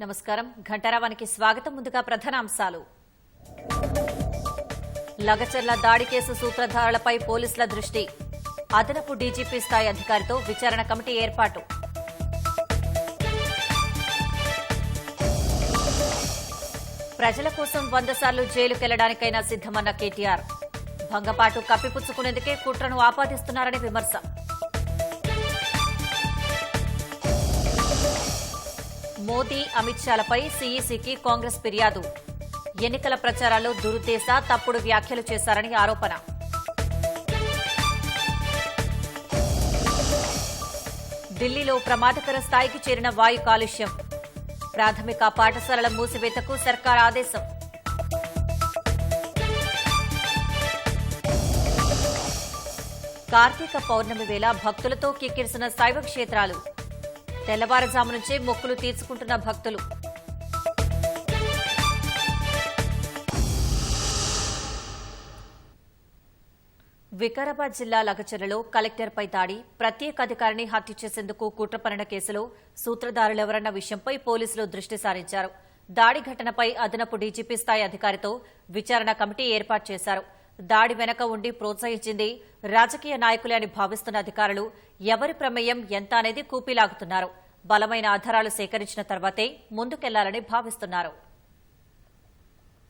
నమస్కారం ఘంటారావానికి స్వాగతం. ముందుగా ప్రధాన అంశాలు. లగచర్ల దాడి కేసు సూత్రధారులపై పోలీసుల దృష్టి. అదనపు డీజీపీ స్థాయి అధికారితో విచారణ కమిటీ ఏర్పాటు. ప్రజల కోసం 100 సార్లు జైలుకెళ్లడానికైనా సిద్దమన్న కేటీఆర్. భంగపాటు కప్పిపుచ్చుకునేందుకే కుట్రను ఆపాదిస్తున్నారని విమర్శ. మోదీ అమిత్ షాలపై సీఈసీకి కాంగ్రెస్ ఫిర్యాదు. ఎన్నికల ప్రచారాల్లో దురుద్దేశ తప్పుడు వ్యాఖ్యలు చేశారని ఆరోపణ. ఢిల్లీలో ప్రమాదకర స్థాయికి చేరిన వాయు కాలుష్యం. ప్రాథమిక పాఠశాలల మూసివేతకు సర్కార్ ఆదేశం. కార్తీక పౌర్ణమి వేళ భక్తులతో కిక్కిరిసిన శైవ క్షేత్రాలు. తెల్లవారుజాము నుంచే మొక్కులు తీర్చుకుంటున్న భక్తులు. వికారాబాద్ జిల్లా లగచర్లలో కలెక్టర్పై దాడి, ప్రత్యేక అధికారిని హత్య చేసేందుకు కుట్రపడిన కేసులో సూత్రధారులెవరన్న విషయంపై పోలీసులు దృష్టి సారించారు. దాడి ఘటనపై అదనపు డీజీపీ స్థాయి అధికారితో విచారణ కమిటీ ఏర్పాటు చేశారు. దాడి వెనక ఉండి ప్రోత్సహించింది రాజకీయ నాయకులే అని భావిస్తున్న అధికారులు ఎవరి ప్రమేయం ఎంత అనేది కూపీలాగుతున్నారు. బలమైన ఆధారాలు సేకరించిన తర్వాతే ముందుకెళ్లాలని భావిస్తున్నారు.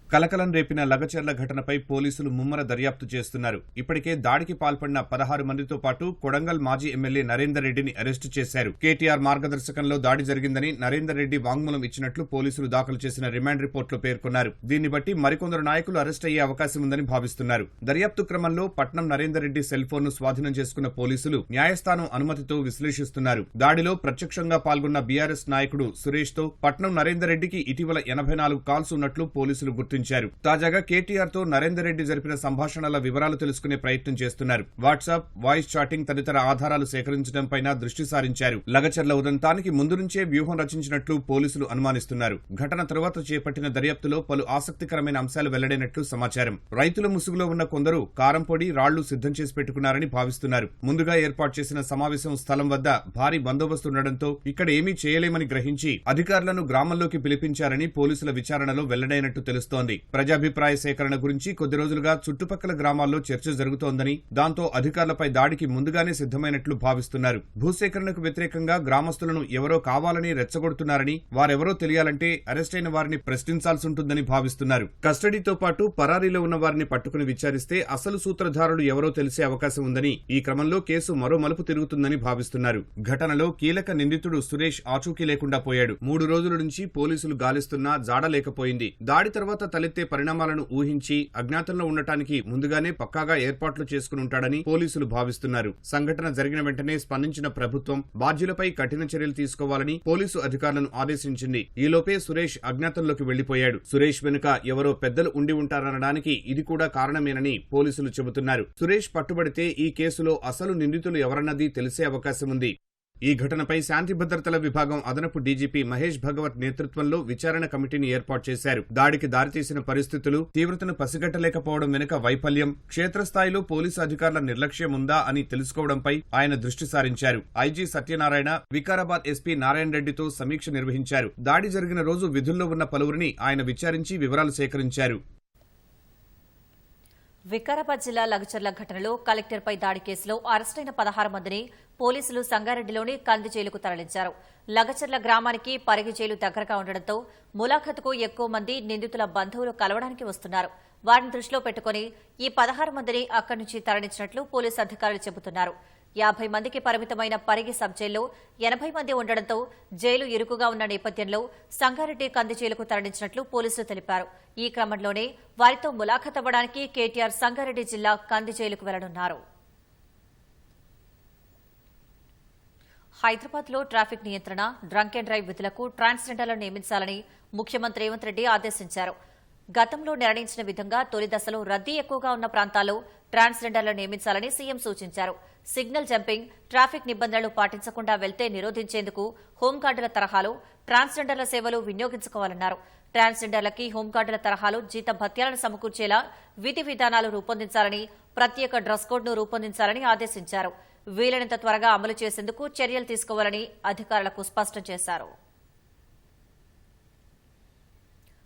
కలకలం రేపిన లగచర్ల ఘటనపై పోలీసులు ముమ్మర దర్యాప్తు చేస్తున్నారు. ఇప్పటికే దాడికి పాల్పడిన 16 మందితో పాటు కొడంగల్ మాజీ ఎమ్మెల్యే నరేందర్ రెడ్డిని అరెస్టు చేశారు. కేటీఆర్ మార్గదర్శకంలో దాడి జరిగిందని నరేందర్ రెడ్డి వాంగ్మూలం ఇచ్చినట్లు పోలీసులు దాఖలు చేసిన రిమాండ్ రిపోర్టులో పేర్కొన్నారు. దీన్ని బట్టి మరికొందరు నాయకులు అరెస్ట్ అయ్యే అవకాశం ఉందని భావిస్తున్నారు. దర్యాప్తు క్రమంలో పట్నం నరేందర్ రెడ్డి సెల్ ఫోన్ ను స్వాధీనం చేసుకున్న పోలీసులు న్యాయస్థానం అనుమతితో విశ్లేషిస్తున్నారు. దాడిలో ప్రత్యక్షంగా పాల్గొన్న బీఆర్ఎస్ నాయకుడు సురేష్ తో పట్నం నరేందర్ రెడ్డికి ఇటీవల 84 కాల్స్ ఉన్నట్లు పోలీసులు గుర్తించారు. తాజాగా కేటీఆర్ తో నరేందర్ రెడ్డి జరిపిన సంభాషణల వివరాలు తెలుసుకునే ప్రయత్నం చేస్తున్నారు. వాట్సాప్, వాయిస్ చాటింగ్ తదితర ఆధారాలు సేకరించడంపై దృష్టి సారించారు. లగచర్ల ఉదంతానికి ముందు నుంచే వ్యూహం రచించినట్లు పోలీసులు అనుమానిస్తున్నారు. ఘటన తరువాత చేపట్టిన దర్యాప్తులో పలు ఆసక్తికరమైన అంశాలు వెల్లడైనట్లు సమాచారం. రైతుల ముసుగులో ఉన్న కొందరు కారంపొడి, రాళ్లు సిద్దం చేసి పెట్టుకున్నారని భావిస్తున్నారు. ముందుగా ఏర్పాటు చేసిన సమావేశం స్థలం వద్ద భారీ బందోబస్తు ఉండడంతో ఇక్కడ ఏమీ చేయలేమని గ్రహించి అధికారులను గ్రామంలోకి పిలిపించారని పోలీసుల విచారణలో వెల్లడైనట్టు తెలుస్తోంది. ప్రజాభిప్రాయ సేకరణ గురించి కొద్ది రోజులుగా చుట్టుపక్కల గ్రామాల్లో చర్చ జరుగుతోందని, దాంతో అధికారులపై దాడికి ముందుగానే సిద్దమైనట్లు భావిస్తున్నారు. భూసేకరణకు వ్యతిరేకంగా గ్రామస్తులను ఎవరో కావాలని రెచ్చగొడుతున్నారని, వారెవరో తెలియాలంటే అరెస్టైన వారిని ప్రశ్నించాల్సి ఉంటుందని భావిస్తున్నారు. కస్టడీతో పాటు పరారీలో ఉన్న వారిని పట్టుకుని విచారిస్తే అసలు సూత్రధారులు ఎవరో తెలిసే అవకాశం ఉందని, ఈ క్రమంలో కేసు మరో మలుపు తిరుగుతుందని భావిస్తున్నారు. ఘటనలో కీలక నిందితుడు సురేష్ ఆచూకీ లేకుండా పోయాడు. 3 రోజుల నుంచి పోలీసులు గాలిస్తున్నా జాడలేకపోయింది. దాడి తర్వాత తలెత్తే పరిణామాలను ఊహించి అజ్ఞాతంలో ఉండటానికి ముందుగానే పక్కాగా ఏర్పాట్లు చేసుకుని ఉంటాడని పోలీసులు భావిస్తున్నారు. సంఘటన జరిగిన వెంటనే స్పందించిన ప్రభుత్వం బాధ్యులపై కఠిన చర్యలు తీసుకోవాలని పోలీసు అధికారులను ఆదేశించింది. ఈలోపే సురేష్ అజ్ఞాతంలోకి వెళ్లిపోయాడు. సురేష్ వెనుక ఎవరో పెద్దలు ఉండి ఉంటారనడానికి ఇది కూడా కారణమేనని పోలీసులు చెబుతున్నారు. సురేష్ పట్టుబడితే ఈ కేసులో అసలు నిందితులు ఎవరన్నది తెలిసే అవకాశం ఉంది. ఈ ఘటనపై శాంతి భద్రతల విభాగం అదనపు డీజీపీ మహేష్ భగవత్ నేతృత్వంలో విచారణ కమిటీని ఏర్పాటు చేశారు. దాడికి దారితీసిన పరిస్థితులు, తీవ్రతను పసిగట్టలేకపోవడం వెనుక వైఫల్యం, క్షేత్రస్థాయిలో పోలీసు అధికారుల నిర్లక్ష్యం ఉందా అని తెలుసుకోవడంపై ఆయన దృష్టి సారించారు. ఐజీ సత్యనారాయణ, వికారాబాద్ ఎస్పీ నారాయణ రెడ్డితో సమీక్ష నిర్వహించారు. దాడి జరిగిన రోజు విధుల్లో ఉన్న పలువురిని ఆయన విచారించి వివరాలు సేకరించారు. వికారాబాద్ జిల్లా లగచర్ల ఘటనలో కలెక్టర్పై దాడి కేసులో అరెస్టైన 16 మందిని పోలీసులు సంగారెడ్డిలోని కంది జైలుకు తరలించారు. లగచర్ల గ్రామానికి పరిగి జైలు దగ్గరగా ఉండడంతో ములాఖతుకు ఎక్కువ మంది నిందితుల బంధువులు కలవడానికి వస్తున్నారు. వారిని దృష్టిలో పెట్టుకుని ఈ 16 మందిని అక్కడి నుంచి తరలించినట్లు పోలీసు అధికారులు చెబుతున్నారు. 50 మందికి పరిమితమైన పరిగి సబ్ జైల్లో 80 మంది ఉండడంతో జైలు ఇరుకుగా ఉన్న నేపథ్యంలో సంగారెడ్డి కంది జైలుకు తరలించినట్లు పోలీసులు తెలిపారు. ఈ క్రమంలోనే వారితో ములాఖత్ అవ్వడానికి కేటీఆర్ సంగారెడ్డి జిల్లా కంది జైలుకు వెళ్లనున్నారు. హైదరాబాద్లో ట్రాఫిక్ నియంత్రణ, డ్రంక్ అండ్ డ్రైవ్ విధులకు ట్రాన్స్జెండర్లను నియమించాలని ముఖ్యమంత్రి రేవంత్ రెడ్డి ఆదేశించారు. గతంలో నిర్ణయించిన విధంగా తొలి దశలో రద్దీ ఎక్కువగా ఉన్న ప్రాంతాల్లో ట్రాన్స్జెండర్లను నియమించాలని సీఎం సూచించారు. సిగ్నల్ జంపింగ్, ట్రాఫిక్ నిబంధనలు పాటించకుండా వెళ్తే నిరోధించేందుకు హోంగార్డుల తరహాలో ట్రాన్స్జెండర్ల సేవలు వినియోగించుకోవాలన్నారు. ట్రాన్స్జెండర్లకి హోంగార్డుల తరహాలో జీత భత్యాలను సమకూర్చేలా విధి విధానాలు రూపొందించాలని, ప్రత్యేక డ్రెస్ కోడ్ను రూపొందించాలని ఆదేశించారు. వీలైనంత త్వరగా అమలు చేసేందుకు చర్యలు తీసుకోవాలని అధికారులకు స్పష్టం చేశారు.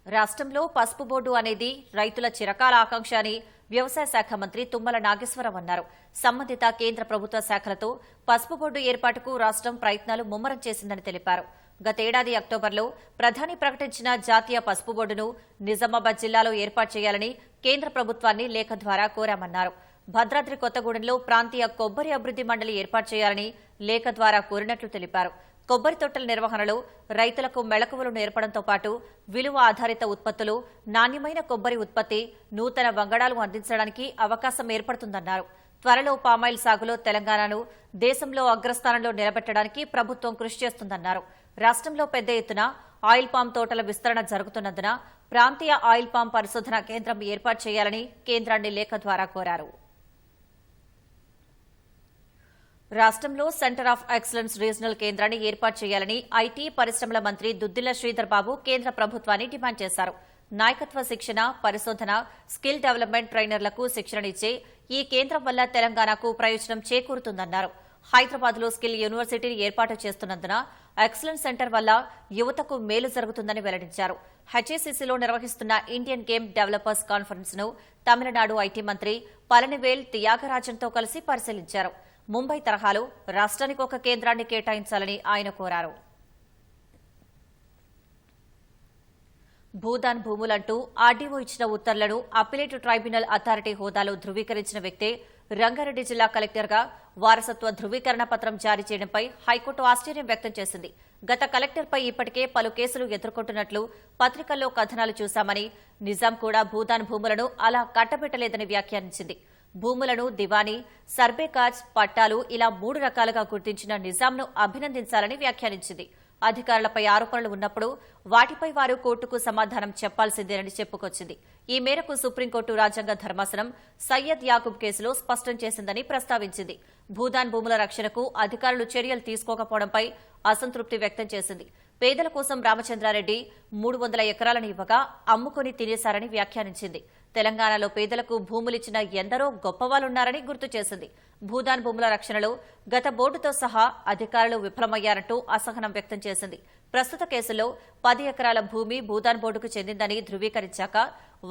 రాష్ట్రంలో పసుపు బోర్డు అనేది రైతుల చిరకాల ఆకాంక్ష అని వ్యవసాయ శాఖ మంత్రి తుమ్మల నాగేశ్వరరావు అన్నారు. సంబంధిత కేంద్ర ప్రభుత్వ శాఖలతో పసుపు బోర్డు ఏర్పాటుకు రాష్ట్రం ప్రయత్నాలు ముమ్మరం చేసిందని తెలిపారు. గతేడాది అక్టోబర్లో ప్రధాని ప్రకటించిన జాతీయ పసుపు బోర్డును నిజామాబాద్ జిల్లాలో ఏర్పాటు చేయాలని కేంద్ర ప్రభుత్వాన్ని లేఖ ద్వారా కోరామన్నారు. భద్రాద్రి కొత్తగూడెంలో ప్రాంతీయ కొబ్బరి అభివృద్ది మండలి ఏర్పాటు చేయాలని లేఖ ద్వారా కోరినట్లు తెలిపారు. కొబ్బరి తోటల నిర్వహణలో రైతులకు మెళకువలు నేర్పడంతో పాటు విలువ ఆధారిత ఉత్పత్తులు, నాణ్యమైన కొబ్బరి ఉత్పత్తి, నూతన వంగడాలు అందించడానికి అవకాశం ఏర్పడుతుందన్నారు. త్వరలో పామాయిల్ సాగులో తెలంగాణను దేశంలో అగ్రస్థానంలో నిలబెట్టడానికి ప్రభుత్వం కృషి చేస్తుందన్నారు. రాష్ట్రంలో పెద్ద ఎత్తున ఆయిల్ పామ్ తోటల విస్తరణ జరుగుతున్నందున ప్రాంతీయ ఆయిల్ పామ్ పరిశోధన కేంద్రం ఏర్పాటు చేయాలని కేంద్రాన్ని లేఖ ద్వారా కోరారు. రాష్ట్రంలో సెంటర్ ఆఫ్ ఎక్సలెన్స్ రీజనల్ కేంద్రాన్ని ఏర్పాటు చేయాలని ఐటీ పరిశ్రమల మంత్రి దుద్దిళ్ల శ్రీధర్ బాబు కేంద్ర ప్రభుత్వాన్ని డిమాండ్ చేశారు. నాయకత్వ శిక్షణ, పరిశోధన, స్కిల్ డెవలప్మెంట్ ట్రైనర్లకు శిక్షణనిచ్చే ఈ కేంద్రం వల్ల తెలంగాణకు ప్రయోజనం చేకూరుతుందన్నారు. హైదరాబాద్లో స్కిల్ యూనివర్సిటీని ఏర్పాటు చేస్తున్నందున ఎక్సలెన్స్ సెంటర్ వల్ల యువతకు మేలు జరుగుతుందని వెల్లడించారు. హెచ్ఏసీసీలో నిర్వహిస్తున్న ఇండియన్ గేమ్ డెవలపర్స్ కాన్ఫరెన్స్ ను తమిళనాడు ఐటీ మంత్రి పళనివేల్ త్యాగరాజన్తో కలిసి పరిశీలించారు. ముంబై తరహాలో రాష్ట్రానికి ఒక కేంద్రాన్ని కేటాయించాలని ఆయన కోరారు. భూదాన్ భూములంటూ ఆర్డీఓ ఇచ్చిన ఉత్తర్వులను అప్పిలేట్ ట్రైబ్యునల్ అథారిటీ హోదాలో ధృవీకరించిన వ్యక్తే రంగారెడ్డి జిల్లా కలెక్టర్గా వారసత్వ ధృవీకరణ పత్రం జారీ చేయడంపై హైకోర్టు ఆశ్చర్యం వ్యక్తం చేసింది. గత కలెక్టర్పై ఇప్పటికే పలు కేసులు ఎదుర్కొంటున్నట్లు పత్రికల్లో కథనాలు చూశామని, నిజాం కూడా భూదాన్ భూములను అలా కట్టబెట్టలేదని వ్యాఖ్యానించింది. భూములను దివానీ, సర్వే కార్డ్స్, పట్టాలు ఇలా 3 రకాలుగా గుర్తించిన నిజాంను అభినందించాలని వ్యాఖ్యానించింది. అధికారులపై ఆరోపణలు ఉన్నప్పుడు వాటిపై వారు కోర్టుకు సమాధానం చెప్పాల్సిందేనని చెప్పుకొచ్చింది. ఈ మేరకు సుప్రీంకోర్టు రాజ్యాంగ ధర్మాసనం సయ్యద్ యాకూబ్ కేసులో స్పష్టం చేసిందని ప్రస్తావించింది. భూదాన్ భూముల రక్షణకు అధికారులు చర్యలు తీసుకోకపోవడంపై అసంతృప్తి వ్యక్తం చేసింది. పేదల కోసం రామచంద్రారెడ్డి 300 ఎకరాలను ఇవ్వగా అమ్ముకుని తినేశారని వ్యాఖ్యానించింది. తెలంగాణలో పేదలకు భూములిచ్చిన ఎందరో గొప్పవాళ్లున్నారని గుర్తు చేసింది. భూదాన్ భూముల రక్షణలో గత బోర్డుతో సహా అధికారులు విఫలమయ్యారంటూ అసహనం వ్యక్తం చేసింది. ప్రస్తుత కేసులో 10 ఎకరాల భూమి భూదాన్ బోర్డుకు చెందిందని ధృవీకరించాక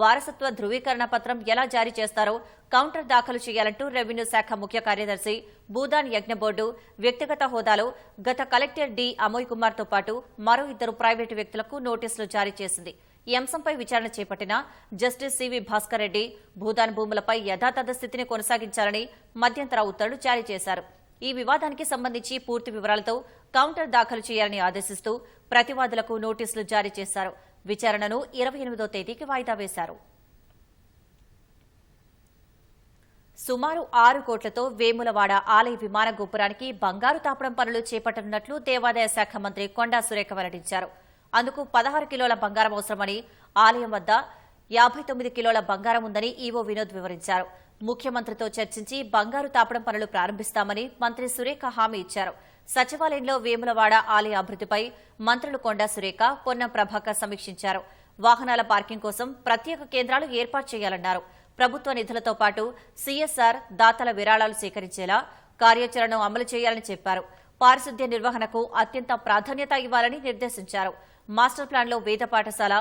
వారసత్వ ధృవీకరణ పత్రం ఎలా జారీ చేస్తారో కౌంటర్ దాఖలు చేయాలంటూ రెవెన్యూ శాఖ ముఖ్య కార్యదర్శి, భూదాన్ యజ్ఞ బోర్డు వ్యక్తిగత హోదాలో గత కలెక్టర్ డి అమోయ్ కుమార్తో పాటు మరో 2 ప్రైవేటు వ్యక్తులకు నోటీసులు జారీ చేసింది. ఈ అంశంపై విచారణ చేపట్టిన జస్టిస్ సివి భాస్కర్ రెడ్డి భూదాన్ భూములపై యథాతథ స్థితిని కొనసాగించాలని మధ్యంతర ఉత్తర్వులు జారీ చేశారు. ఈ వివాదానికి సంబంధించి పూర్తి వివరాలతో కౌంటర్ దాఖలు చేయాలని ఆదేశిస్తూ ప్రతివాదులకు నోటీసులు జారీ చేశారు. విచారణను 28వ తేదీకి వాయిదా వేశారు. సుమారు 6 కోట్లతో వేములవాడ ఆలయ విమాన గోపురానికి బంగారు తాపడం పనులు చేపట్టనున్నట్లు దేవాదాయ శాఖ మంత్రి కొండా సురేఖ వెల్లడించారు. అందుకు 16 కిలోల బంగారం అవసరమని, ఆలయం వద్ద 59 కిలోల బంగారం ఉందని ఈవో వినోద్ వివరించారు. ముఖ్యమంత్రితో చర్చించి బంగారు తాపడం పనులు ప్రారంభిస్తామని మంత్రి సురేఖ హామీ ఇచ్చారు. సచివాలయంలో వేములవాడ ఆలయ అభివృద్దిపై మంత్రులు కొండా సురేఖ, పొన్నం ప్రభాకర్ సమీక్షించారు. వాహనాల పార్కింగ్ కోసం ప్రత్యేక కేంద్రాలు ఏర్పాటు చేయాలన్నారు. ప్రభుత్వ నిధులతో పాటు సీఎస్ఆర్ దాతల విరాళాలు సేకరించేలా కార్యాచరణను అమలు చేయాలని చెప్పారు. పారిశుద్ధ్య నిర్వహణకు అత్యంత ప్రాధాన్యత ఇవ్వాలని నిర్దేశించారు. మాస్టర్ ప్లాన్లో వేద పాఠశాల,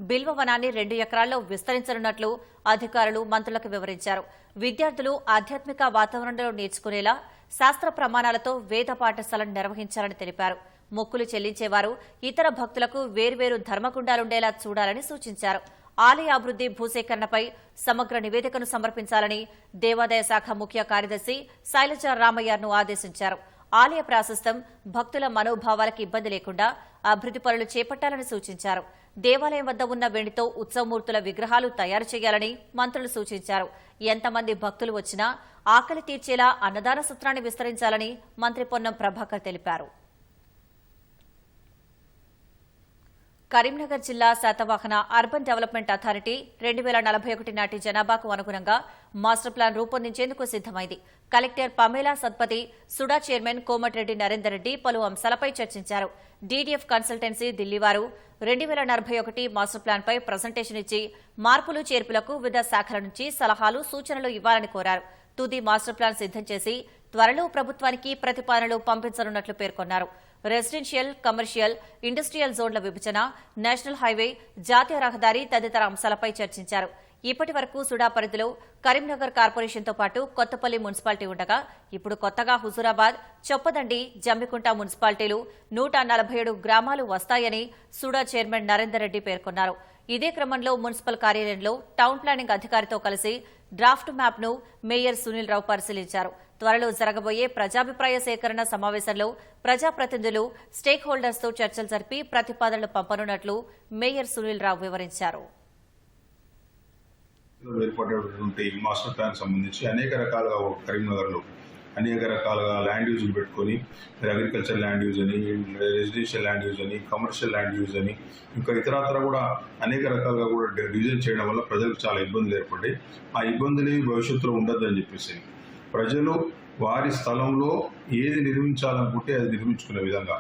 బిల్వవనాన్ని 2 ఎకరాల్లో విస్తరించనున్నట్లు అధికారులు మంత్రులకు వివరించారు. విద్యార్థులు ఆధ్యాత్మిక వాతావరణంలో నేర్చుకునేలా శాస్త్ర ప్రమాణాలతో వేద పాఠశాలను నిర్వహించాలని తెలిపారు. మొక్కులు చెల్లించేవారు ఇతర భక్తులకు వేర్వేరు ధర్మగుండాలుండేలా చూడాలని సూచించారు. ఆలయ అభివృద్ది, భూసేకరణపై సమగ్ర నివేదికను సమర్పించాలని దేవాదాయ శాఖ ముఖ్య కార్యదర్శి శైలజ రామయ్యను ఆదేశించారు. ఆలయ ప్రాశస్త్యం, భక్తుల మనోభావాలకు ఇబ్బంది లేకుండా అభివృద్ది పనులు చేపట్టాలని సూచించారు. దేవాలయం వద్ద ఉన్న వెండితో ఉత్సవమూర్తుల విగ్రహాలు తయారు చేయాలని మంత్రులు సూచించారు. ఎంతమంది భక్తులు వచ్చినా ఆకలి తీర్చేలా అన్నదాన సత్రాన్ని విస్తరించాలని మంత్రి పొన్నం ప్రభాకర్ తెలిపారు. కరీంనగర్ జిల్లా శాతవాహన అర్బన్ డెవలప్మెంట్ అథారిటీ 2041 నాటి జనాభాకు అనుగుణంగా మాస్టర్ ప్లాన్ రూపొందించేందుకు సిద్దమైంది. Collector Pamela Satpathy, SUDA chairman Komatireddy Narender Reddy పలు అంశాలపై చర్చించారు. డీడీఎఫ్ కన్సల్టెన్సీ ఢిల్లీ వారు 2041 మాస్టర్ ప్లాన్పై ప్రజెంటేషన్ ఇచ్చి మార్పులు చేర్పులకు వివిధ శాఖల నుంచి సలహాలు, సూచనలు ఇవ్వాలని కోరారు. తుది మాస్టర్ ప్లాన్ సిద్దం చేసి త్వరలో ప్రభుత్వానికి ప్రతిపాదనలు పంపించనున్నట్లు పేర్కొన్నారు. రెసిడెన్షియల్, కమర్షియల్, ఇండస్ట్రియల్ జోన్ల విభజన, నేషనల్ హైవే, జాతీయ రహదారి తదితర అంశాలపై చర్చించారు. ఇప్పటి వరకు సుడా పరిధిలో కరీంనగర్ కార్పొరేషన్తో పాటు కొత్తపల్లి మున్సిపాలిటీ ఉండగా ఇప్పుడు కొత్తగా హుజూరాబాద్, చొప్పదండి, జమ్మికుంట మున్సిపాలిటీలు 147 గ్రామాలు వస్తాయని సుడా చైర్మన్ నరేందర్ రెడ్డి పేర్కొన్నారు. ఇదే క్రమంలో మున్సిపల్ కార్యాలయంలో టౌన్ ప్లానింగ్ అధికారితో కలిసి డ్రాఫ్ట్ మ్యాప్ను మేయర్ సునీల్ రావు పరిశీలించారు. త్వరలో జరగబోయే ప్రజాభిప్రాయ సేకరణ సమావేశంలో ప్రజాప్రతినిధులు, స్టేక్ హోల్డర్స్తో చర్చలు జరిపి ప్రతిపాదనలు పంపనున్నట్లు మేయర్ సునీల్ రావు వివరించారు. ఏర్పడినటువంటి మాస్టర్ ప్లాన్ సంబంధించి అనేక రకాలుగా కరీంనగర్లో అనేక రకాలుగా ల్యాండ్ యూజ్లు పెట్టుకొని అగ్రికల్చర్ ల్యాండ్ యూజ్ అని, రెసిడెన్షియల్ ల్యాండ్ యూజ్ అని, కమర్షియల్ ల్యాండ్ యూజ్ అని, ఇంకా ఇతరత్ర కూడా అనేక రకాలుగా కూడా డివిజన్ చేయడం వల్ల ప్రజలకు చాలా ఇబ్బందులు ఏర్పడ్డాయి. ఆ ఇబ్బందులు భవిష్యత్తులో ఉండద్దని చెప్పేసి ప్రజలు వారి స్థలంలో ఏది నిర్మించాలనుకుంటే అది నిర్మించుకునే విధంగా,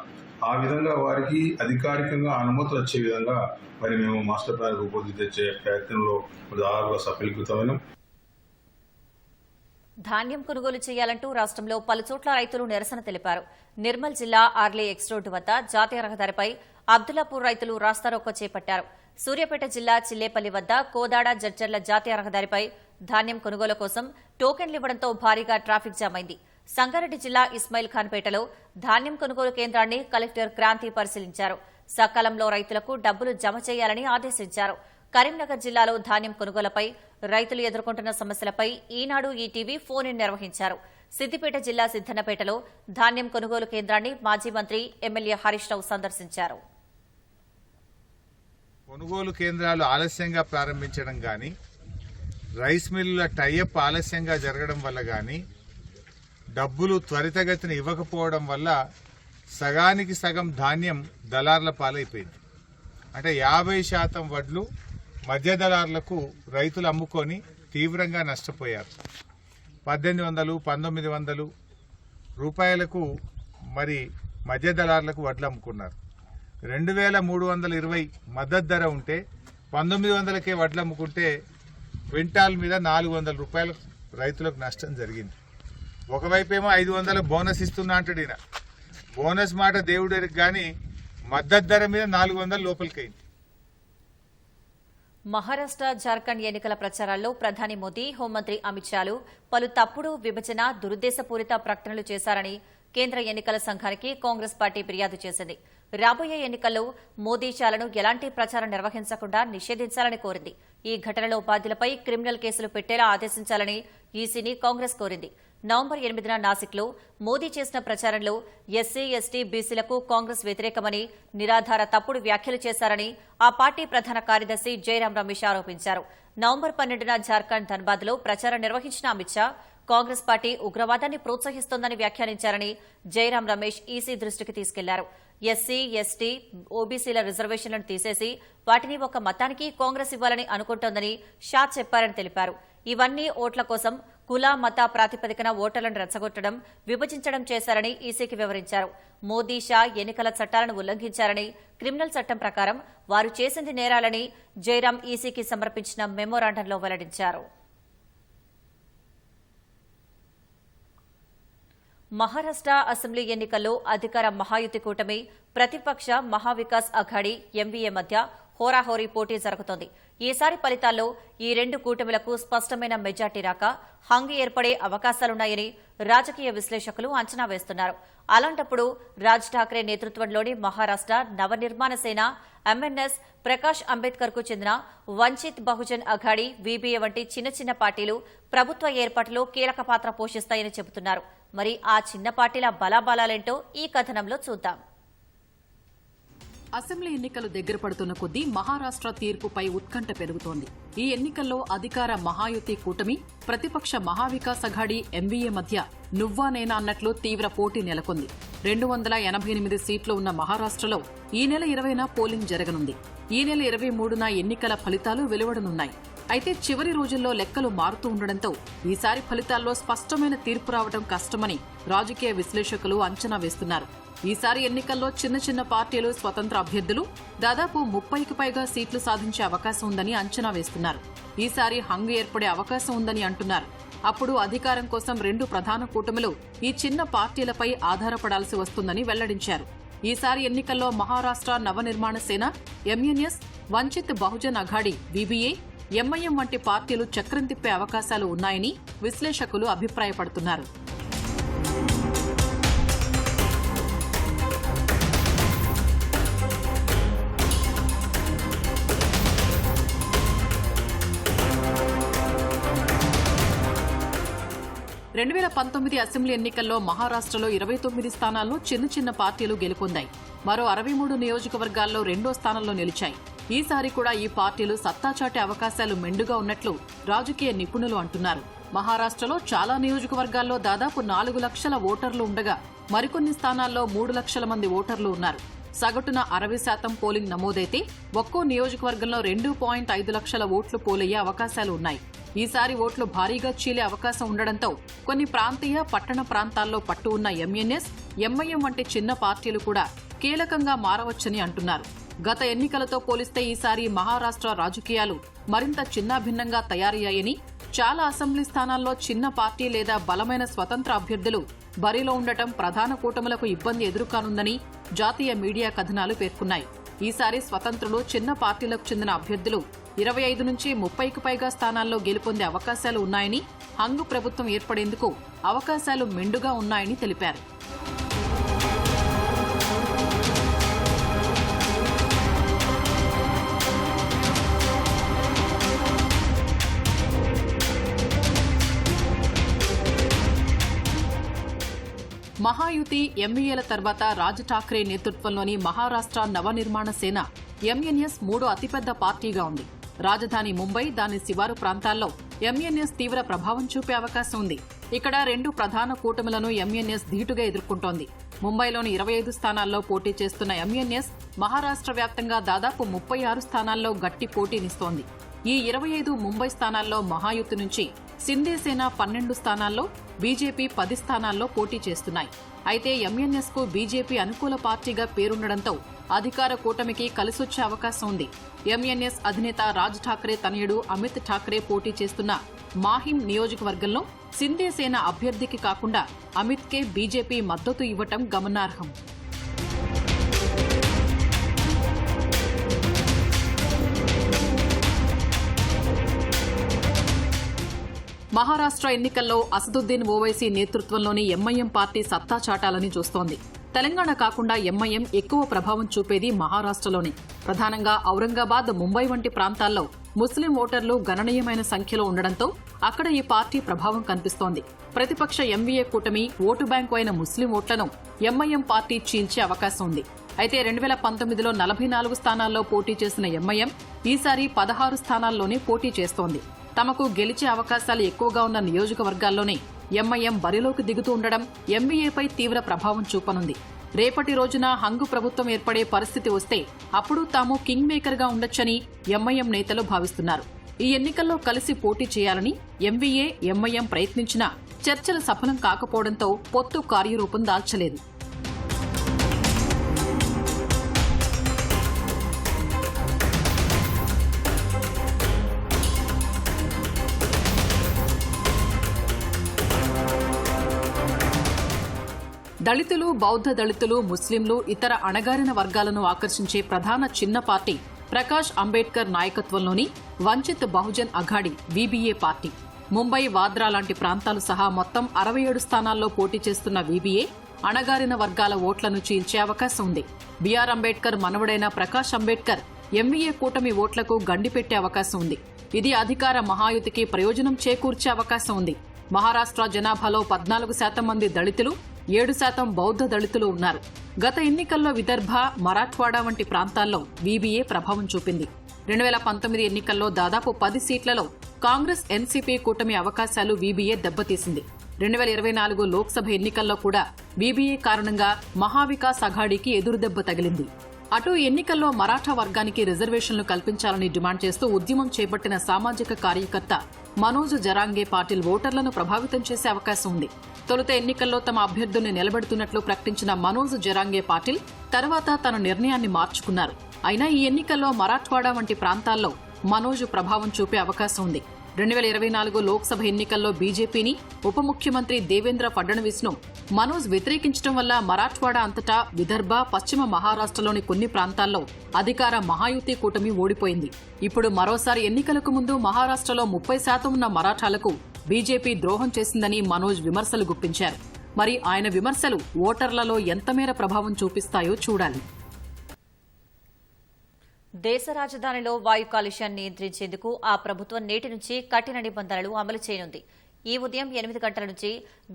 ఆ విధంగా వారికి అధికారికంగా అనుమతులు వచ్చే విధంగా మరి మేము మాస్టర్ ప్లాన్ రూపొందించి తెచ్చే ప్రయత్నంలో దాదాపుగా సఫలీకృతమైనాం. ధాన్యం కొనుగోలు చేయాలంటూ రాష్ట్రంలో పలుచోట్ల రైతులు నిరసన తెలిపారు. నిర్మల్ జిల్లా ఆర్లీ ఎక్స్ రోడ్డు వద్ద జాతీయ రహదారిపై అబ్దుల్లాపూర్ రైతులు రాస్తారోకో చేపట్టారు. సూర్యాపేట జిల్లా చిల్లేపల్లి వద్ద కోదాడ, జడ్చర్ల జాతీయ రహదారిపై ధాన్యం కొనుగోలు కోసం టోకెన్లు ఇవ్వడంతో భారీగా ట్రాఫిక్ జామ్ అయింది. సంగారెడ్డి జిల్లా ఇస్మాయిల్ ఖాన్పేటలో ధాన్యం కొనుగోలు కేంద్రాన్ని కలెక్టర్ క్రాంతి పరిశీలించారు. సకాలంలో రైతులకు డబ్బులు జమ చేయాలని ఆదేశించారు. కరీంనగర్ జిల్లాలో ధాన్యం కొనుగోలుపై రైతులు ఎదుర్కొంటున్న సమస్యలపై ఈనాడు, ఈటీవీ ఫోన్ ఇన్ నిర్వహించారు. సిద్దిపేట జిల్లా సిద్దన్నపేటలో ధాన్యం కొనుగోలు కేంద్రాన్ని మాజీ మంత్రి, ఎమ్మెల్యే హరీష్ రావు సందర్శించారు. కొనుగోలు కేంద్రాలు ఆలస్యంగా ప్రారంభించడం గాని, రైస్ మిల్లుల టైఅప్ ఆలస్యంగా జరగడం వల్ల గాని, డబ్బులు త్వరితగతిన ఇవ్వకపోవడం వల్ల సగానికి సగం ధాన్యం దళార్ల పాలైపోయింది. అంటే 50% వడ్లు మధ్య దళార్లకు రైతులు అమ్ముకొని తీవ్రంగా నష్టపోయారు. 1800, 1900 రూపాయలకు మరి మధ్య దళార్లకు వడ్లు అమ్ముకున్నారు. 2320 మద్దతు ధర ఉంటే 1900కే వడ్లు అమ్ముకుంటే క్వింటాల్ మీద 400 రూపాయలు రైతులకు నష్టం జరిగింది. ఒకవైపేమో 500 బోనస్ ఇస్తున్నా అంటాడు ఈయన. బోనస్ మాట దేవుడికి గాని మద్దతు ధర మీద 400 లోపలికైంది. మహారాష్ట్ర, జార్ఖండ్ ఎన్నికల ప్రచారాల్లో ప్రధాని మోదీ, హోంమంత్రి అమిత్ షాలు పలు తప్పుడు, విభజన, దురుద్దేశపూరిత ప్రకటనలు చేశారని కేంద్ర ఎన్నికల సంఘానికి కాంగ్రెస్ పార్టీ ఫిర్యాదు చేసింది. రాబోయే ఎన్నికల్లో మోదీ, షాలను ఎలాంటి ప్రచారం నిర్వహించకుండా నిషేధించాలని కోరింది. ఈ ఘటనలో బాధ్యులపై క్రిమినల్ కేసులు పెట్టేలా ఆదేశించాలని ఈసీని కాంగ్రెస్ కోరింది. నవంబర్ 8న నాసిక్లో మోదీ చేసిన ప్రచారంలో ఎస్సీ, ఎస్టీ, బీసీలకు కాంగ్రెస్ వ్యతిరేకమని, నిరాధార తప్పుడు వ్యాఖ్యలు చేశారని ఆ పార్టీ ప్రధాన కార్యదర్శి జైరాం రమేష్ ఆరోపించారు. నవంబర్ 12న జార్ఖండ్ ధన్బాద్లో ప్రచారం నిర్వహించిన అమిత్ షా కాంగ్రెస్ పార్టీ ఉగ్రవాదాన్ని ప్రోత్సహిస్తోందని వ్యాఖ్యానించారని జైరాం రమేష్ ఈసీ దృష్టికి తీసుకెళ్లారు. ఎస్సీ, ఎస్టీ, ఓబీసీల రిజర్వేషన్లను తీసేసి వాటిని ఒక మతానికి కాంగ్రెస్ ఇవ్వాలని అనుకుంటోందని షా చెప్పారని తెలిపారు. ఇవన్నీ ఓట్ల కోసం కుల, మత ప్రాతిపదికన ఓటర్లను రెచ్చగొట్టడం, విభజించడం చేశారని ఈసీకి వివరించారు. మోదీ, షా ఎన్నికల చట్టాలను ఉల్లంఘించారని, క్రిమినల్ చట్టం ప్రకారం వారు చేసింది నేరాలని జైరాం ఈసీకి సమర్పించిన మెమోరాండంలో వెల్లడించారు. మహారాష్ట్ర అసెంబ్లీ ఎన్నికల్లో అధికార మహాయుతి కూటమి, ప్రతిపక్ష మహావికాస్ అఘాడీ ఎంవీఏ మధ్య హోరాహోరీ పోటీ జరుగుతోంది. ఈసారి ఫలితాల్లో ఈ రెండు కూటమిలకు స్పష్టమైన మెజార్టీ రాక హంగ్ ఏర్పడే అవకాశాలున్నాయని రాజకీయ విశ్లేషకులు అంచనా వేస్తున్నారు. అలాంటప్పుడు రాజ్ ఠాక్రే నేతృత్వంలోని మహారాష్ట్ర నవనిర్మాణ సేన, ఎంఎన్ఎస్, ప్రకాష్ అంబేద్కర్ కు చెందిన వంచిత్ బహుజన్ అఘాడీ, వీబీఏ వంటి చిన్న చిన్న పార్టీలు ప్రభుత్వ ఏర్పాటులో కీలక పాత్ర పోషిస్తాయని చెబుతున్నారు. మరి ఆ చిన్న పార్టీల బలాబలాలేంటో ఈ కథనంలో చూద్దాం. అసెంబ్లీ ఎన్నికలు దగ్గర పడుతున్న కొద్దీ మహారాష్ట్ర తీర్పుపై ఉత్కంఠ పెరుగుతోంది. ఈ ఎన్నికల్లో అధికార మహాయుతి కూటమి, ప్రతిపక్ష మహావికాస్ అఘాడీ ఎంవీఏ మధ్య నువ్వా నేనా అన్నట్లు తీవ్ర పోటీ నెలకొంది. 288 సీట్లు ఉన్న మహారాష్ట్రలో ఈ నెల 20న పోలింగ్ జరగనుంది. ఈ నెల 23న ఎన్నికల ఫలితాలు వెలువడనున్నాయి. అయితే చివరి రోజుల్లో లెక్కలు మారుతూ ఉండడంతో ఈసారి ఫలితాల్లో స్పష్టమైన తీర్పు రావడం కష్టమని రాజకీయ విశ్లేషకులు అంచనా వేస్తున్నారు. ఈసారి ఎన్నికల్లో చిన్న చిన్న పార్టీలు, స్వతంత్ర అభ్యర్థులు దాదాపు 30కి పైగా సీట్లు సాధించే అవకాశం ఉందని అంచనా వేస్తున్నారు. ఈసారి హంగ్ ఏర్పడే అవకాశం ఉందని అంటున్నారు. అప్పుడు అధికారం కోసం రెండు ప్రధాన కూటమిలు ఈ చిన్న పార్టీలపై ఆధారపడాల్సి వస్తుందని వెల్లడించారు. ఈసారి ఎన్నికల్లో మహారాష్ట్ర నవనిర్మాణ సేన, MNS, Vanchit Bahujan Aghadi, VBA, MIM వంటి పార్టీలు చక్రం తిప్పే అవకాశాలు ఉన్నాయని విశ్లేషకులు అభిప్రాయపడుతున్నారు. రెండు 2019 అసెంబ్లీ ఎన్నికల్లో మహారాష్ట్రలో 29 స్థానాల్లో చిన్న చిన్న పార్టీలు గెలుపొందాయి. మరో 63 నియోజకవర్గాల్లో 2వ స్థానంలో నిలిచాయి. ఈసారి కూడా ఈ పార్టీలు సత్తాచాటే అవకాశాలు మెండుగా ఉన్నట్లు రాజకీయ నిపుణులు అంటున్నారు. మహారాష్ట్రలో చాలా నియోజకవర్గాల్లో దాదాపు 4 లక్షల ఓటర్లు ఉండగా మరికొన్ని స్థానాల్లో 3 లక్షల మంది ఓటర్లు ఉన్నారు. సగటున 60% పోలింగ్ నమోదైతే ఒక్కో నియోజకవర్గంలో 2.5 లక్షల ఓట్లు పోలయ్యే అవకాశాలు ఉన్నాయి. ఈసారి ఓట్లు భారీగా చీలే అవకాశం ఉండడంతో కొన్ని ప్రాంతీయ, పట్టణ ప్రాంతాల్లో పట్టు ఉన్న ఎంఎన్ఎస్, ఎంఐఎం వంటి చిన్న పార్టీలు కూడా కీలకంగా మారవచ్చని అంటున్నారు. గత ఎన్నికలతో పోలిస్తే ఈసారి మహారాష్ట్ర రాజకీయాలు మరింత చిన్నాభిన్నంగా తయారయ్యాయని, చాలా అసెంబ్లీ స్థానాల్లో చిన్న పార్టీ లేదా బలమైన స్వతంత్ర అభ్యర్థులు బరిలో ఉండటం ప్రధాన కూటములకు ఇబ్బంది ఎదురుకానుందని జాతీయ మీడియా కథనాలు పేర్కొన్నాయి. ఈసారి స్వతంత్రులు, చిన్న పార్టీలకు చెందిన అభ్యర్థులు 25 నుంచి 30కి పైగా స్థానాల్లో గెలుపొందే అవకాశాలు ఉన్నాయని, హంగు ప్రభుత్వం ఏర్పడేందుకు అవకాశాలు మెండుగా ఉన్నాయని తెలిపారు. మహాయుతి, ఎంవీఏల తర్వాత రాజ్ ఠాక్రే నేతృత్వంలోని మహారాష్ట్ర నవనిర్మాణ సేన, ఎంఎన్ఎస్ 3వ అతిపెద్ద పార్టీగా ఉంది. రాజధాని ముంబై, దాని శివారు ప్రాంతాల్లో ఎంఎన్ఎస్ తీవ్ర ప్రభావం చూపే అవకాశం ఉంది. ఇక్కడ 2 ప్రధాన కూటములను ఎంఎన్ఎస్ ధీటుగా ఎదుర్కొంటోంది. ముంబైలోని 25 స్థానాల్లో పోటీ చేస్తున్న ఎంఎన్ఎస్ మహారాష్ట్ర వ్యాప్తంగా దాదాపు 36 స్థానాల్లో గట్టి పోటీనిస్తోంది. ఈ 25 ముంబై స్థానాల్లో మహాయుతి నుంచి సిందేసేన 12 స్థానాల్లో, బీజేపీ 10 స్థానాల్లో పోటీ చేస్తున్నాయి. అయితే ఎంఎన్ఎస్ కు బీజేపీ అనుకూల పార్టీగా పేరుండడంతో అధికార కూటమికి కలిసొచ్చే అవకాశం ఉంది. ఎంఎన్ఎస్ అధినేత రాజ్ ఠాక్రే తనయుడు అమిత్ ఠాక్రే పోటీ చేస్తున్న మాహిం నియోజకవర్గంలో సిందేసేన అభ్యర్థికి కాకుండా అమిత్కే బీజేపీ మద్దతు ఇవ్వటం గమనార్హం. మహారాష్ట్ర ఎన్నికల్లో అసదుద్దీన్ ఓవైసీ నేతృత్వంలోని ఎంఐఎం పార్టీ సత్తా చాటాలని చూస్తోంది. తెలంగాణ కాకుండా ఎంఐఎం ఎక్కువ ప్రభావం చూపేది మహారాష్ట్రలోనే. ప్రధానంగా ఔరంగాబాద్, ముంబై వంటి ప్రాంతాల్లో ముస్లిం ఓటర్లు గణనీయమైన సంఖ్యలో ఉండడంతో అక్కడ ఈ పార్టీ ప్రభావం కనిపిస్తోంది. ప్రతిపక్ష ఎంవీఏ కూటమి ఓటు బ్యాంకు అయిన ముస్లిం ఓట్లను ఎంఐఎం పార్టీ చీల్చే అవకాశం ఉంది. అయితే 2019లో 44 స్థానాల్లో పోటీ చేసిన ఎంఐఎం ఈసారి 16 స్థానాల్లోనే పోటీ చేస్తోంది. తమకు గెలిచే అవకాశాలు ఎక్కువగా ఉన్న నియోజకవర్గాల్లోనే ఎంఐఎం బరిలోకి దిగుతూ ఉండడం ఎంవీఏపై తీవ్ర ప్రభావం చూపనుంది. రేపటి రోజున హంగు ప్రభుత్వం ఏర్పడే పరిస్థితి వస్తే అప్పుడు తాము కింగ్ మేకర్ గా ఉండొచ్చని ఎంఐఎం నేతలు భావిస్తున్నారు. ఈ ఎన్నికల్లో కలిసి పోటీ చేయాలని ఎంవీఏ, ఎంఐఎం ప్రయత్నించినా చర్చలు సఫలం కాకపోవడంతో పొత్తు కార్యరూపం దాల్చలేదు. దళితులు, బౌద్ధ దళితులు, ముస్లింలు, ఇతర అణగారిన వర్గాలను ఆకర్షించే ప్రధాన చిన్న పార్టీ ప్రకాష్ అంబేడ్కర్ నాయకత్వంలోని వంచిత్ బహుజన్ అఘాడీ, వీబీఏ పార్టీ. ముంబై, వాద్రా లాంటి ప్రాంతాలు సహా మొత్తం 67 స్థానాల్లో పోటీ చేస్తున్న వీబీఏ అణగారిన వర్గాల ఓట్లను చీల్చే అవకాశం ఉంది. బీఆర్ అంబేడ్కర్ మనవడైన ప్రకాష్ అంబేడ్కర్ ఎంవీఏ కూటమి ఓట్లకు గండిపెట్టే అవకాశం ఉంది. ఇది అధికార మహాయుతికి ప్రయోజనం చేకూర్చే అవకాశం ఉంది. మహారాష్ట్ర జనాభాలో 14% మంది దళితులు, 7% బౌద్ధ దళితులు ఉన్నారు. గత ఎన్నికల్లో విదర్భ, మరాఠ్వాడా వంటి ప్రాంతాల్లో వీబీఏ ప్రభావం చూపింది. 2019 ఎన్నికల్లో దాదాపు 10 సీట్లలో కాంగ్రెస్, ఎన్సీపీ కూటమి అవకాశాలు వీబీఏ దెబ్బతీసింది. 2024 లోక్సభ ఎన్నికల్లో కూడా వీబీఏ కారణంగా మహావికాస్ అఘాడీకి ఎదురుదెబ్బ తగిలింది. అటు ఎన్నికల్లో మరాఠా వర్గానికి రిజర్వేషన్లు కల్పించాలని డిమాండ్ చేస్తూ ఉద్యమం చేపట్టిన సామాజిక కార్యకర్త మనోజ్ జరాంగే పాటిల్ ఓటర్లను ప్రభావితం చేసే అవకాశం ఉంది. తొలుత ఎన్నికల్లో తమ అభ్యర్థుల్ని నిలబెడుతున్నట్లు ప్రకటించిన మనోజ్ జరాంగే పాటిల్ తర్వాత తన నిర్ణయాన్ని మార్చుకున్నారు. అయినా ఈ ఎన్నికల్లో మరాఠ్వాడా వంటి ప్రాంతాల్లో మనోజ్ ప్రభావం చూపే అవకాశం ఉంది. 2024 లోక్సభ ఎన్నికల్లో బీజేపీని ఉప ముఖ్యమంత్రి దేవేంద్ర ఫడ్నవీస్ ను మనోజ్ వ్యతిరేకించడం వల్ల మరాఠ్వాడా అంతటా విదర్భ పశ్చిమ మహారాష్ట్రలోని కొన్ని ప్రాంతాల్లో అధికార మహాయుతి కూటమి ఓడిపోయింది. ఇప్పుడు మరోసారి ఎన్నికలకు ముందు మహారాష్ట్రలో 30% ఉన్న మరాఠాలకు బీజేపీ ద్రోహం చేసిందని మనోజ్ విమర్శలు గుప్పించారు. మరి ఆయన విమర్శలు ఓటర్లలో ఎంతమేర ప్రభావం చూపిస్తాయో చూడాలి. దేశ రాజధానిలో వాయు కాలుష్యాన్ని నియంత్రించేందుకు ఆ ప్రభుత్వం నేటి నుంచి కఠిన నిబంధనలు అమలు చేయనుంది. ఈ ఉదయం 8 గంటల నుంచి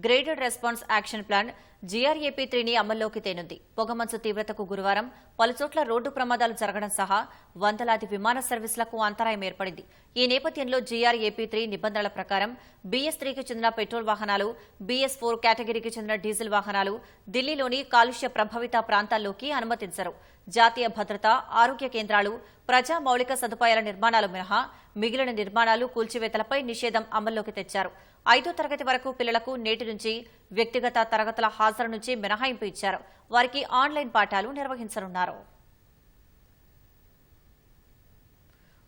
గ్రేడెడ్ రెస్పాన్స్ యాక్షన్ ప్లాన్ GRAP3ని అమల్లోకి తేనుంది. పొగమంచు తీవ్రతకు గురువారం పలుచోట్ల రోడ్డు ప్రమాదాలు జరగడం సహా వందలాది విమాన సర్వీసులకు అంతరాయం ఏర్పడింది. ఈ నేపథ్యంలో GRAP3 నిబంధనల ప్రకారం BS3కి చెందిన పెట్రోల్ వాహనాలు, BS4 కేటగిరీకి చెందిన డీజిల్ వాహనాలు ఢిల్లీలోని కాలుష్య ప్రభావిత ప్రాంతాల్లోకి అనుమతించరు. జాతీయ భద్రత, ఆరోగ్య కేంద్రాలు, ప్రజా మౌలిక సదుపాయాల నిర్మాణాలు మినహా మిగిలిన నిర్మాణాలు, కూల్చివేతలపై నిషేధం అమల్లోకి తెచ్చారు. 5వ తరగతి వరకు పిల్లలకు నేటి నుంచి వ్యక్తిగత తరగతుల హాజరు నుంచి మినహాయింపు ఇచ్చారు. వారికి ఆన్లైన్ పాఠాలు నిర్వహించనున్నారు.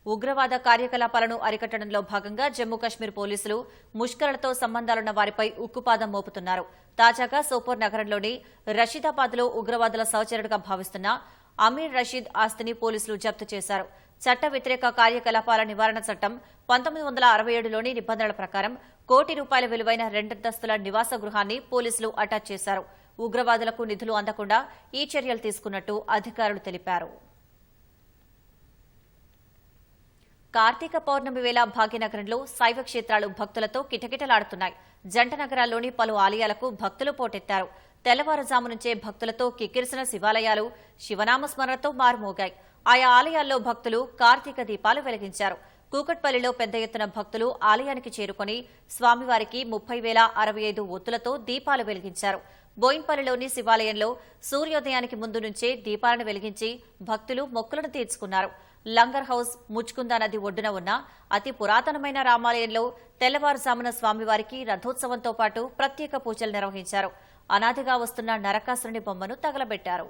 ఉగ్రవాద కార్యకలాపాలను అరికట్టడంలో భాగంగా జమ్మూ కశ్మీర్ పోలీసులు ముష్కరులతో సంబంధాలున్న వారిపై ఉక్కుపాదం మోపుతున్నారు. తాజాగా సోపోర్ నగరంలోని రషీదాబాద్లో ఉగ్రవాదుల సహచరుడిగా భావిస్తున్న అమీర్ రషీద్ ఆస్తిని పోలీసులు జప్తు చేశారు. చట్ట వ్యతిరేక కార్యకలాపాల నివారణ చట్టం 1967లోని నిబంధనల ప్రకారం ₹1 కోటి విలువైన 2 అంతస్తుల నివాస గృహాన్ని పోలీసులు అటాచ్ చేశారు. ఉగ్రవాదులకు నిధులు అందకుండా ఈ చర్యలు తీసుకున్నట్టు అధికారులు తెలిపారు. కార్తీక పౌర్ణమి వేళ భాగ్యనగరంలో శైవ క్షేత్రాలు భక్తులతో కిటకిటలాడుతున్నాయి. జంట నగరాల్లోని పలు ఆలయాలకు భక్తులు పోటెత్తారు. తెల్లవారుజాము నుంచే భక్తులతో కిక్కిరిసిన శివాలయాలు శివనామస్మరణతో మారుమోగాయి. ఆయా ఆలయాల్లో భక్తులు కార్తీక దీపాలు వెలిగించారు. కూకట్పల్లిలో పెద్ద ఎత్తున భక్తులు ఆలయానికి చేరుకుని స్వామివారికి 30,065 ఒత్తులతో దీపాలు వెలిగించారు. బోయిన్పల్లిలోని శివాలయంలో సూర్యోదయానికి ముందు నుంచే దీపాలను వెలిగించి భక్తులు మొక్కులను తీర్చుకున్నారు. లంగర్ హౌస్ ముచ్కుందా నది ఒడ్డున ఉన్న అతి పురాతనమైన రామాలయంలో తెల్లవారుజామున స్వామివారికి రథోత్సవంతో పాటు ప్రత్యేక పూజలు నిర్వహించారు. అనాదిగా వస్తున్న నరకాసురుని బొమ్మను తగలబెట్టారు.